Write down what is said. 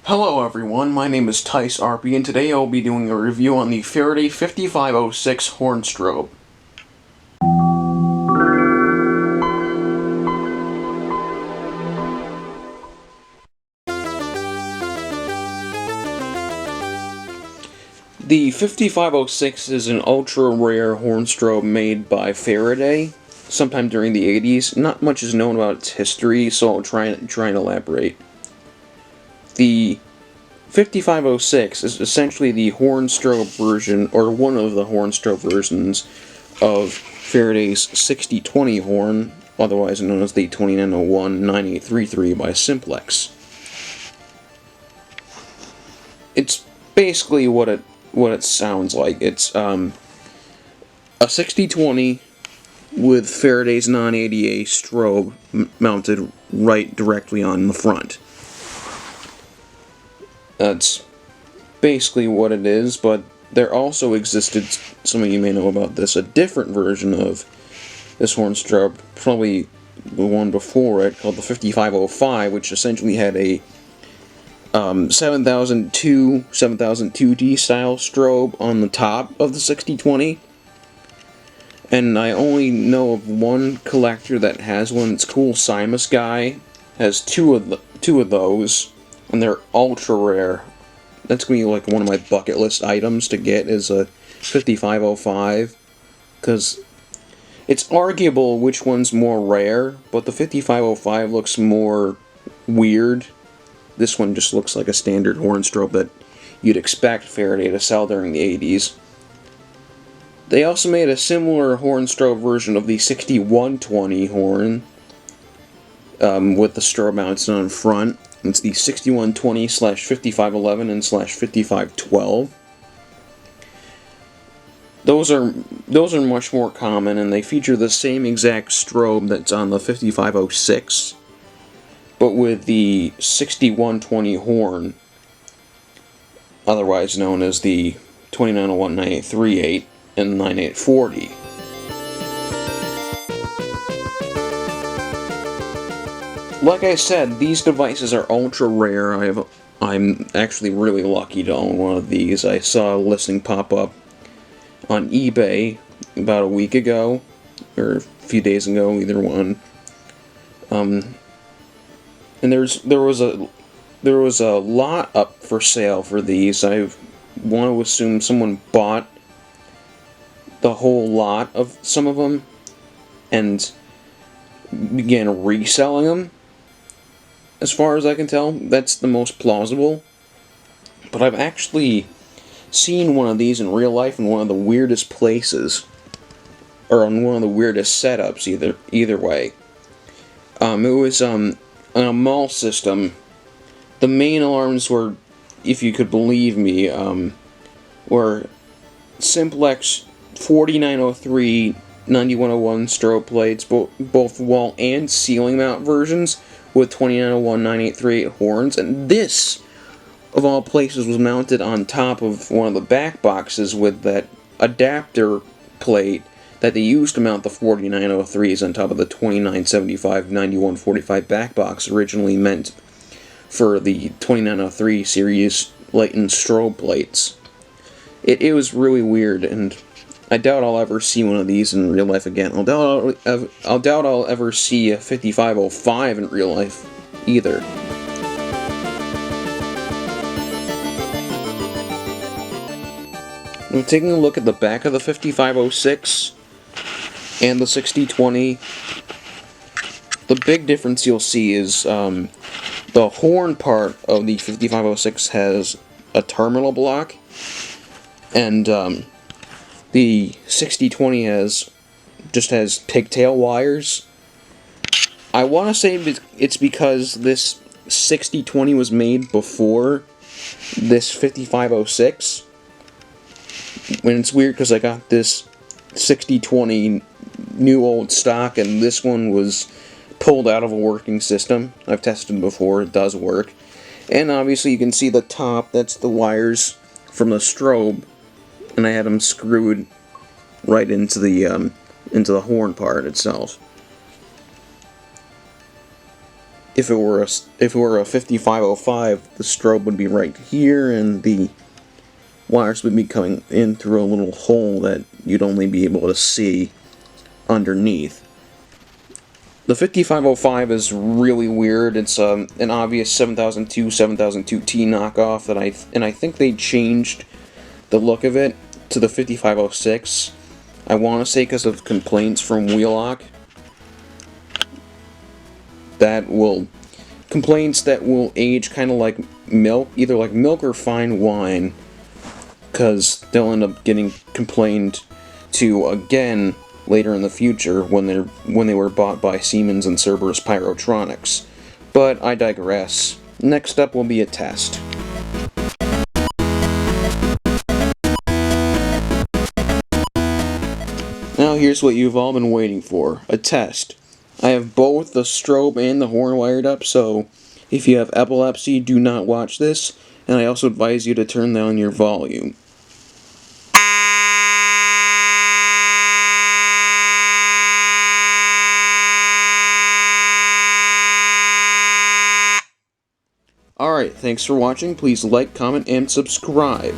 Hello everyone, my name is Tice Arpey, and today I'll be doing a review on the Faraday 5506 horn strobe. The 5506 is an ultra-rare horn strobe made by Faraday sometime during the 80s. Not much is known about its history, so I'll try and elaborate. The 5506 is essentially the horn strobe version, or one of the horn strobe versions, of Faraday's 6020 horn, otherwise known as the 2901-9833 by Simplex. It's basically what it sounds like. It's a 6020 with Faraday's non-ADA strobe mounted right directly on the front. That's basically what it is, but there also existed, some of you may know about this, a different version of this horn strobe, probably the one before it, called the 5505, which essentially had a 7002D style strobe on the top of the 6020. And I only know of one collector that has one. It's Cool Simus Guy has two of those, and they're ultra rare. That's going to be like one of my bucket list items to get, is a 5505, because it's arguable which one's more rare, but the 5505 looks more weird. This one just looks like a standard horn strobe that you'd expect Faraday to sell during the 80s. They also made a similar horn strobe version of the 6120 horn, with the strobe mounts on front. It's the 6120/5511 and /5512. Those are much more common, and they feature the same exact strobe that's on the 5506, but with the 6120 horn, otherwise known as the 2901-9838 and 9840. Like I said, these devices are ultra rare. I'm actually really lucky to own one of these. I saw a listing pop up on eBay about a week ago, or a few days ago, either one. And there was a lot up for sale for these. I want to assume someone bought the whole lot of some of them and began reselling them. As far as I can tell, that's the most plausible. But I've actually seen one of these in real life in one of the weirdest places, or on one of the weirdest setups, either way. It was on a mall system. The main alarms were, if you could believe me, were Simplex 4903, 9101 strobe plates, both wall and ceiling mount versions, with 2901-9838 horns, and this, of all places, was mounted on top of one of the back boxes with that adapter plate that they used to mount the 4903s on top of the 2975-9145 back box, originally meant for the 2903 series Leighton strobe plates. It was really weird, and I doubt I'll ever see one of these in real life again. I doubt I'll ever see a 5505 in real life either. Now, taking a look at the back of the 5506 and the 6020, the big difference you'll see is the horn part of the 5506 has a terminal block, and the 6020 just has pigtail wires. I want to say it's because this 6020 was made before this 5506. And it's weird because I got this 6020 new old stock, and this one was pulled out of a working system. I've tested it before, it does work. And obviously you can see the top, that's the wires from the strobe, and I had them screwed right into the horn part itself. if it were a 5505, the strobe would be right here, and the wires would be coming in through a little hole that you'd only be able to see underneath. The 5505 is really weird. It's an obvious 7002 7002T knockoff that I think they changed the look of it to the 5506. I want to say because of complaints from Wheelock complaints that will age kind of like milk, either like milk or fine wine, because they'll end up getting complained to again later in the future when they were bought by Siemens and Cerberus Pyrotronics. But I digress. Next up will be a test. Now here's what you've all been waiting for, a test. I have both the strobe and the horn wired up, so if you have epilepsy, do not watch this, and I also advise you to turn down your volume. Alright, thanks for watching. Please like, comment, and subscribe.